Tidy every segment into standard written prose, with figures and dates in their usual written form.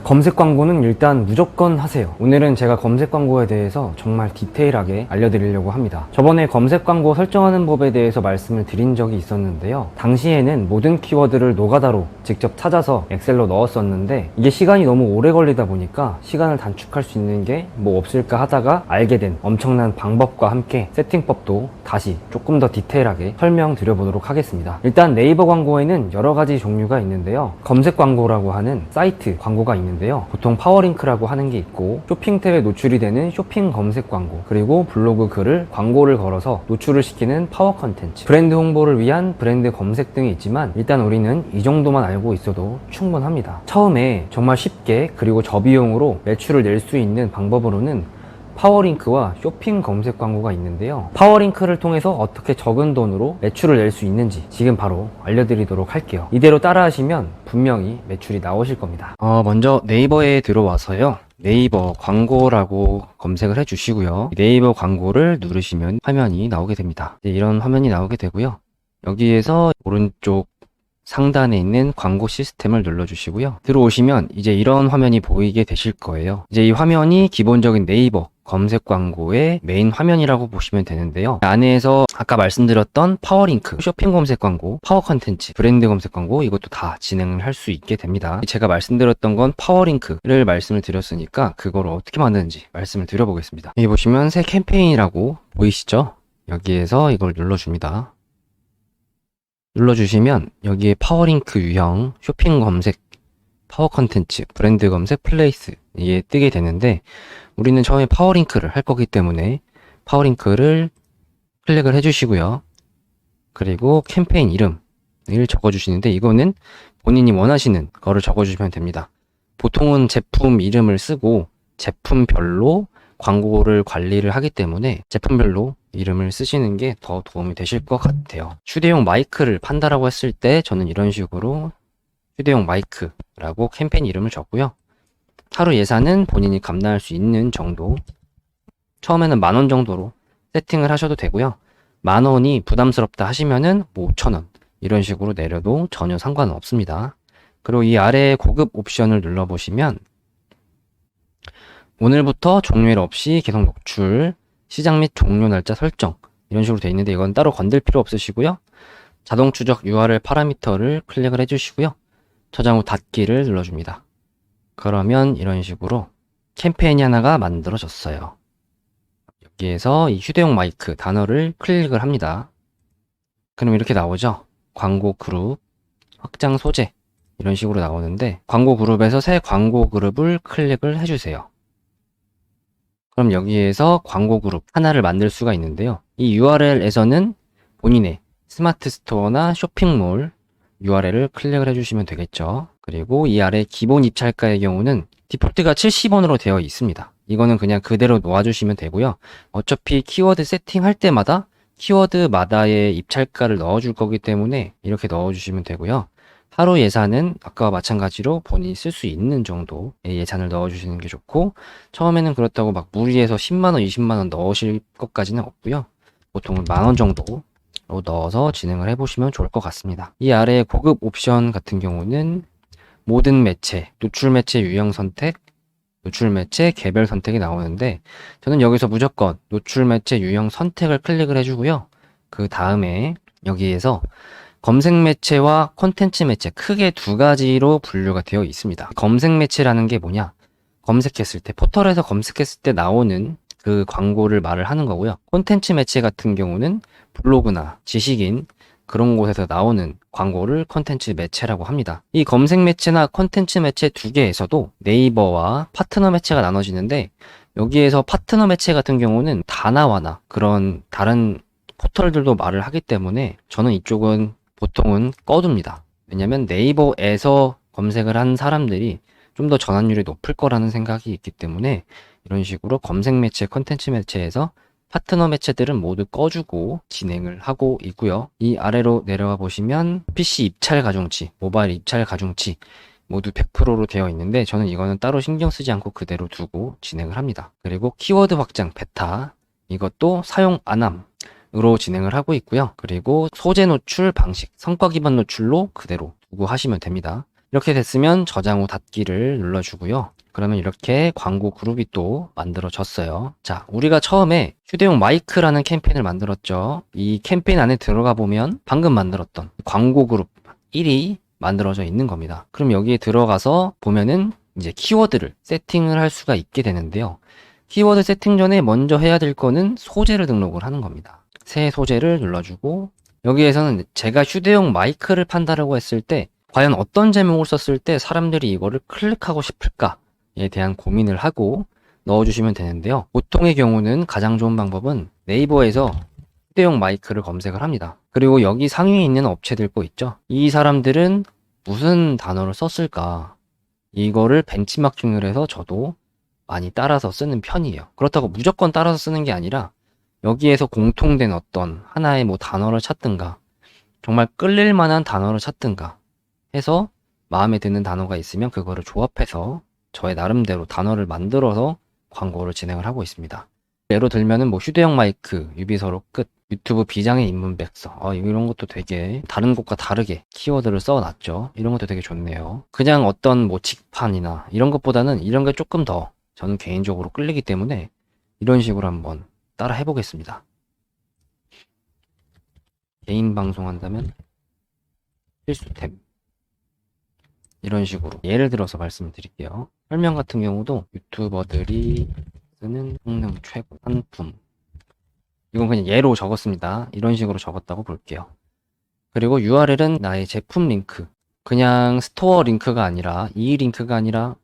검색 광고는 일단 무조건 하세요. 오늘은 제가 검색 광고에 대해서 정말 디테일하게 알려드리려고 합니다. 저번에 검색 광고 설정하는 법에 대해서 말씀을 드린 적이 있었는데요. 당시에는 모든 키워드를 노가다로 직접 찾아서 엑셀로 넣었었는데 이게 시간이 너무 오래 걸리다 보니까 시간을 단축할 수 있는 게 뭐 없을까 하다가 알게 된 엄청난 방법과 함께 세팅법도 다시 조금 더 디테일하게 설명드려 보도록 하겠습니다. 일단 네이버 광고에는 여러 가지 종류가 있는데요. 검색 광고라고 하는 사이트 광고가 있는데요. 보통 파워링크라고 하는 게 있고, 쇼핑 탭에 노출이 되는 쇼핑 검색 광고, 그리고 블로그 글을 광고를 걸어서 노출을 시키는 파워 컨텐츠, 브랜드 홍보를 위한 브랜드 검색 등이 있지만 일단 우리는 이 정도만 알고 있어도 충분합니다. 처음에 정말 쉽게 그리고 저비용으로 매출을 낼 수 있는 방법으로는 파워링크와 쇼핑 검색 광고가 있는데요. 파워링크를 통해서 어떻게 적은 돈으로 매출을 낼 수 있는지 지금 바로 알려드리도록 할게요. 이대로 따라하시면 분명히 매출이 나오실 겁니다. 먼저 네이버에 들어와서요. 네이버 광고라고 검색을 해주시고요. 네이버 광고를 누르시면 화면이 나오게 됩니다. 이런 화면이 나오게 되고요. 여기에서 오른쪽 상단에 있는 광고 시스템을 눌러주시고요. 들어오시면 이제 이런 화면이 보이게 되실 거예요. 이제 이 화면이 기본적인 네이버 검색 광고의 메인 화면이라고 보시면 되는데요. 안에서 아까 말씀드렸던 파워링크, 쇼핑 검색 광고, 파워 컨텐츠, 브랜드 검색 광고 이것도 다 진행을 할 수 있게 됩니다. 제가 말씀드렸던 건 파워링크를 말씀을 드렸으니까 그걸 어떻게 만드는지 말씀을 드려보겠습니다. 여기 보시면 새 캠페인이라고 보이시죠? 여기에서 이걸 눌러줍니다. 눌러주시면 여기에 파워링크 유형, 쇼핑 검색, 파워 컨텐츠, 브랜드 검색, 플레이스 이게 뜨게 되는데 우리는 처음에 파워링크를 할 거기 때문에 파워링크를 클릭을 해주시고요. 그리고 캠페인 이름을 적어주시는데 이거는 본인이 원하시는 거를 적어주시면 됩니다. 보통은 제품 이름을 쓰고 제품별로 광고를 관리를 하기 때문에 제품별로 이름을 쓰시는 게 더 도움이 되실 것 같아요. 휴대용 마이크를 판다라고 했을 때 저는 이런 식으로 휴대용 마이크라고 캠페인 이름을 적고요. 하루 예산은 본인이 감당할 수 있는 정도, 처음에는 10,000원 정도로 세팅을 하셔도 되고요. 10,000원이 부담스럽다 하시면은 뭐 5,000원 이런 식으로 내려도 전혀 상관은 없습니다. 그리고 이 아래에 고급 옵션을 눌러보시면 오늘부터 종료일 없이 계속 노출, 시작 및 종료 날짜 설정 이런 식으로 되어 있는데 이건 따로 건들 필요 없으시고요. 자동 추적 URL 파라미터를 클릭을 해주시고요. 저장 후 닫기를 눌러줍니다. 그러면 이런 식으로 캠페인이 하나가 만들어졌어요. 여기에서 이 휴대용 마이크 단어를 클릭을 합니다. 그럼 이렇게 나오죠. 광고 그룹, 확장 소재 이런 식으로 나오는데 광고 그룹에서 새 광고 그룹을 클릭을 해주세요. 그럼 여기에서 광고 그룹 하나를 만들 수가 있는데요. 이 URL에서는 본인의 스마트 스토어나 쇼핑몰 URL을 클릭을 해주시면 되겠죠. 그리고 이 아래 기본 입찰가의 경우는 디폴트가 70원으로 되어 있습니다. 이거는 그냥 그대로 놓아주시면 되고요. 어차피 키워드 세팅할 때마다 키워드마다의 입찰가를 넣어줄 거기 때문에 이렇게 넣어주시면 되고요. 하루 예산은 아까와 마찬가지로 본인이 쓸 수 있는 정도의 예산을 넣어주시는 게 좋고, 처음에는 그렇다고 막 무리해서 10만원, 20만원 넣으실 것까지는 없고요. 보통은 10,000원 정도로 넣어서 진행을 해보시면 좋을 것 같습니다. 이 아래 고급 옵션 같은 경우는 모든 매체, 노출 매체 유형 선택, 노출 매체 개별 선택이 나오는데 저는 여기서 무조건 노출 매체 유형 선택을 클릭을 해주고요. 그 다음에 여기에서 검색 매체와 콘텐츠 매체 크게 두 가지로 분류가 되어 있습니다. 검색 매체라는 게 뭐냐? 검색했을 때, 포털에서 검색했을 때 나오는 그 광고를 말을 하는 거고요. 콘텐츠 매체 같은 경우는 블로그나 지식인 그런 곳에서 나오는 광고를 콘텐츠 매체라고 합니다. 이 검색 매체나 콘텐츠 매체 두 개에서도 네이버와 파트너 매체가 나눠지는데 여기에서 파트너 매체 같은 경우는 다나와나 그런 다른 포털들도 말을 하기 때문에 저는 이쪽은 보통은 꺼둡니다. 왜냐면 네이버에서 검색을 한 사람들이 좀 더 전환율이 높을 거라는 생각이 있기 때문에 이런 식으로 검색 매체, 컨텐츠 매체에서 파트너 매체들은 모두 꺼주고 진행을 하고 있고요. 이 아래로 내려와 보시면 PC 입찰 가중치, 모바일 입찰 가중치 모두 100%로 되어 있는데 저는 이거는 따로 신경 쓰지 않고 그대로 두고 진행을 합니다. 그리고 키워드 확장 베타 이것도 사용 안함으로 진행을 하고 있고요. 그리고 소재 노출 방식, 성과 기반 노출로 그대로 두고 하시면 됩니다. 이렇게 됐으면 저장 후 닫기를 눌러주고요. 그러면 이렇게 광고 그룹이 또 만들어졌어요. 자, 우리가 처음에 휴대용 마이크라는 캠페인을 만들었죠. 이 캠페인 안에 들어가 보면 방금 만들었던 광고 그룹 1이 만들어져 있는 겁니다. 그럼 여기에 들어가서 보면은 이제 키워드를 세팅을 할 수가 있게 되는데요. 키워드 세팅 전에 먼저 해야 될 거는 소재를 등록을 하는 겁니다. 새 소재를 눌러주고 여기에서는 제가 휴대용 마이크를 판다라고 했을 때 과연 어떤 제목을 썼을 때 사람들이 이거를 클릭하고 싶을까에 대한 고민을 하고 넣어주시면 되는데요. 보통의 경우는 가장 좋은 방법은 네이버에서 휴대용 마이크를 검색을 합니다. 그리고 여기 상위에 있는 업체들 거 있죠. 이 사람들은 무슨 단어를 썼을까? 이거를 벤치마킹을 해서 저도 많이 따라서 쓰는 편이에요. 그렇다고 무조건 따라서 쓰는 게 아니라 여기에서 공통된 어떤 하나의 뭐 단어를 찾든가 정말 끌릴 만한 단어를 찾든가 해서 마음에 드는 단어가 있으면 그거를 조합해서 저의 나름대로 단어를 만들어서 광고를 진행을 하고 있습니다. 예로 들면은 뭐 휴대용 마이크, 유비서로 끝, 유튜브 비장의 입문 백서 이런 것도 되게 다른 곳과 다르게 키워드를 써놨죠. 이런 것도 되게 좋네요. 그냥 어떤 뭐 직판이나 이런 것보다는 이런 게 조금 더 저는 개인적으로 끌리기 때문에 이런 식으로 한번 따라 해보겠습니다. 개인 방송한다면 필수템 이런 식으로 예를 들어서 말씀을 드릴게요. 설명 같은 경우도 유튜버들이 쓰는 성능 최고 상품 이건 그냥 예로 적었습니다. 이런 식으로 적었다고 볼게요. 그리고 URL은 나의 제품 링크 그냥 스토어 링크가 아니라 이 링크가 아니라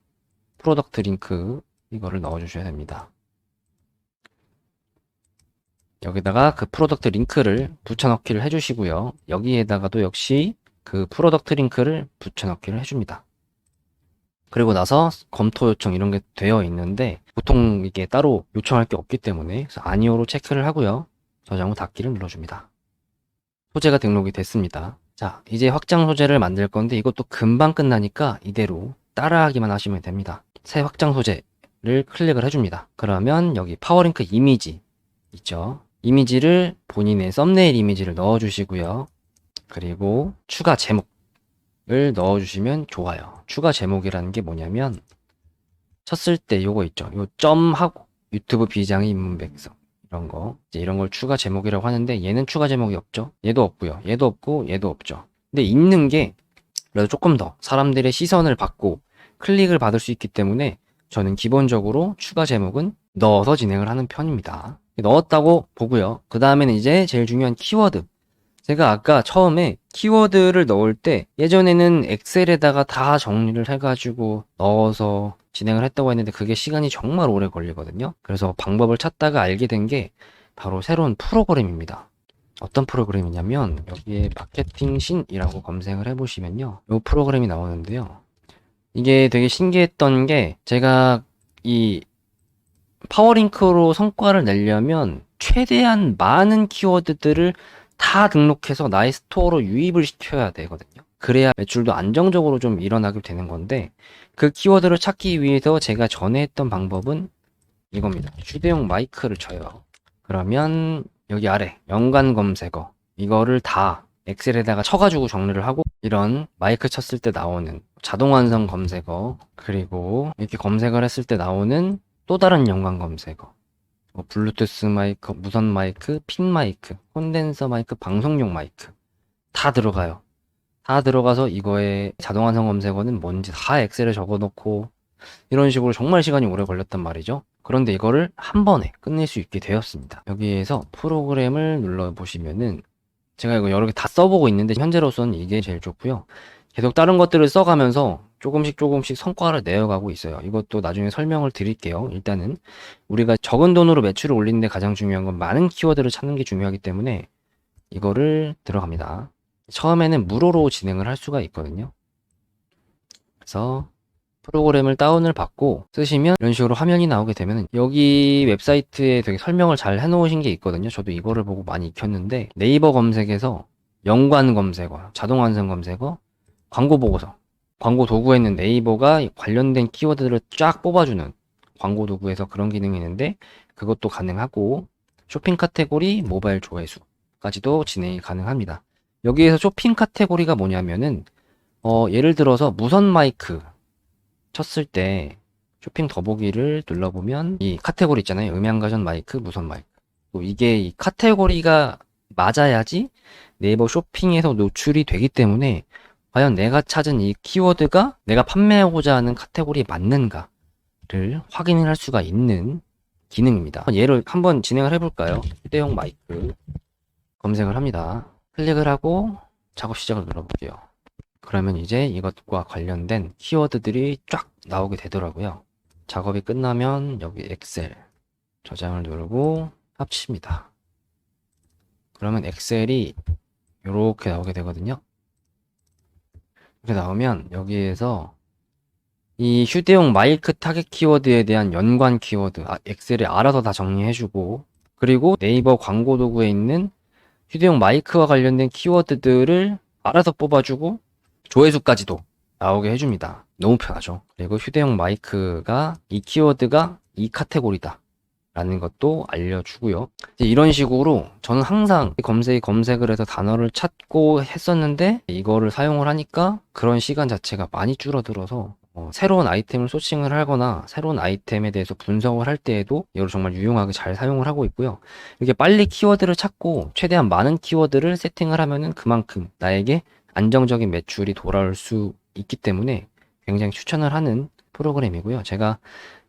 프로덕트 링크 이거를 넣어주셔야 됩니다. 여기다가 그 프로덕트 링크를 붙여넣기를 해주시고요. 여기에다가도 역시 그 프로덕트 링크를 붙여넣기를 해줍니다. 그리고 나서 검토 요청 이런 게 되어 있는데 보통 이게 따로 요청할 게 없기 때문에 그래서 아니오로 체크를 하고요. 저장 후 닫기를 눌러줍니다. 소재가 등록이 됐습니다. 자, 이제 확장 소재를 만들 건데 이것도 금방 끝나니까 이대로 따라하기만 하시면 됩니다. 새 확장 소재를 클릭을 해줍니다. 그러면 여기 파워링크 이미지 있죠. 이미지를 본인의 썸네일 이미지를 넣어주시고요. 그리고 추가 제목을 넣어주시면 좋아요. 추가 제목이라는 게 뭐냐면 쳤을 때 요거 있죠. 요 점하고 유튜브 비장의 입문 백성 이런 거 이제 이런 걸 추가 제목이라고 하는데 얘는 추가 제목이 없죠. 얘도 없고요. 얘도 없고 얘도 없죠. 근데 있는 게 그래도 조금 더 사람들의 시선을 받고 클릭을 받을 수 있기 때문에 저는 기본적으로 추가 제목은 넣어서 진행을 하는 편입니다. 넣었다고 보고요. 그 다음에는 이제 제일 중요한 키워드. 제가 아까 처음에 키워드를 넣을 때 예전에는 엑셀에다가 다 정리를 해가지고 넣어서 진행을 했다고 했는데 그게 시간이 정말 오래 걸리거든요. 그래서 방법을 찾다가 알게 된 게 바로 새로운 프로그램입니다. 어떤 프로그램이냐면 여기에 마케팅 신이라고 검색을 해보시면요. 이 프로그램이 나오는데요. 이게 되게 신기했던 게 제가 이 파워링크로 성과를 내려면 최대한 많은 키워드들을 다 등록해서 나의 스토어로 유입을 시켜야 되거든요. 그래야 매출도 안정적으로 좀 일어나게 되는 건데 그 키워드를 찾기 위해서 제가 전에 했던 방법은 이겁니다. 휴대용 마이크를 쳐요. 그러면 여기 아래 연관 검색어 이거를 다 엑셀에다가 쳐가지고 정리를 하고 이런 마이크 쳤을 때 나오는 자동 완성 검색어 그리고 이렇게 검색을 했을 때 나오는 또 다른 연관 검색어 뭐 블루투스 마이크, 무선 마이크, 핀 마이크, 콘덴서 마이크, 방송용 마이크 다 들어가요. 다 들어가서 이거의 자동 완성 검색어는 뭔지 다 엑셀에 적어놓고 이런 식으로 정말 시간이 오래 걸렸단 말이죠. 그런데 이거를 한 번에 끝낼 수 있게 되었습니다. 여기에서 프로그램을 눌러보시면은 제가 이거 여러 개 다 써보고 있는데 현재로서는 이게 제일 좋고요. 계속 다른 것들을 써가면서 조금씩 성과를 내어가고 있어요. 이것도 나중에 설명을 드릴게요. 일단은 우리가 적은 돈으로 매출을 올리는데 가장 중요한 건 많은 키워드를 찾는 게 중요하기 때문에 이거를 들어갑니다. 처음에는 무료로 진행을 할 수가 있거든요. 그래서 프로그램을 다운을 받고 쓰시면 이런 식으로 화면이 나오게 되면 여기 웹사이트에 되게 설명을 잘 해놓으신 게 있거든요. 저도 이거를 보고 많이 익혔는데 네이버 검색에서 연관 검색어, 자동 완성 검색어, 광고 보고서, 광고 도구에는 네이버가 관련된 키워드들을 쫙 뽑아주는 광고 도구에서 그런 기능이 있는데 그것도 가능하고 쇼핑 카테고리, 모바일 조회수까지도 진행이 가능합니다. 여기에서 쇼핑 카테고리가 뭐냐면은 예를 들어서 무선 마이크 쳤을 때 쇼핑 더보기를 눌러보면 이 카테고리 있잖아요. 음향가전 마이크, 무선 마이크. 또 이게 이 카테고리가 맞아야지 네이버 쇼핑에서 노출이 되기 때문에 과연 내가 찾은 이 키워드가 내가 판매하고자 하는 카테고리에 맞는가를 확인을 할 수가 있는 기능입니다. 얘를 한번 진행을 해볼까요? 휴대용 마이크 검색을 합니다. 클릭을 하고 작업 시작을 눌러볼게요. 그러면 이제 이것과 관련된 키워드들이 쫙 나오게 되더라고요. 작업이 끝나면 여기 엑셀 저장을 누르고 합칩니다. 그러면 엑셀이 이렇게 나오게 되거든요. 이렇게 나오면 여기에서 이 휴대용 마이크 타겟 키워드에 대한 연관 키워드 엑셀에 알아서 다 정리해주고, 그리고 네이버 광고 도구에 있는 휴대용 마이크와 관련된 키워드들을 알아서 뽑아주고 조회수까지도 나오게 해줍니다. 너무 편하죠. 그리고 휴대용 마이크가 이 키워드가 이 카테고리다 라는 것도 알려주고요. 이런 식으로 저는 항상 검색을 해서 단어를 찾고 했었는데, 이거를 사용을 하니까 그런 시간 자체가 많이 줄어들어서 새로운 아이템을 소싱을 하거나 새로운 아이템에 대해서 분석을 할 때에도 이걸 정말 유용하게 잘 사용을 하고 있고요. 이렇게 빨리 키워드를 찾고 최대한 많은 키워드를 세팅을 하면은 그만큼 나에게 안정적인 매출이 돌아올 수 있기 때문에 굉장히 추천을 하는 프로그램이고요. 제가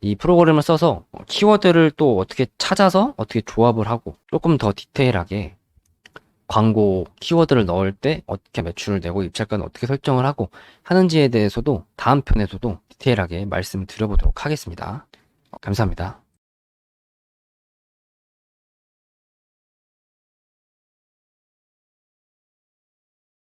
이 프로그램을 써서 키워드를 또 어떻게 찾아서 어떻게 조합을 하고 조금 더 디테일하게 광고 키워드를 넣을 때 어떻게 매출을 내고 입찰가는 어떻게 설정을 하고 하는지에 대해서도 다음 편에서도 디테일하게 말씀을 드려보도록 하겠습니다. 감사합니다.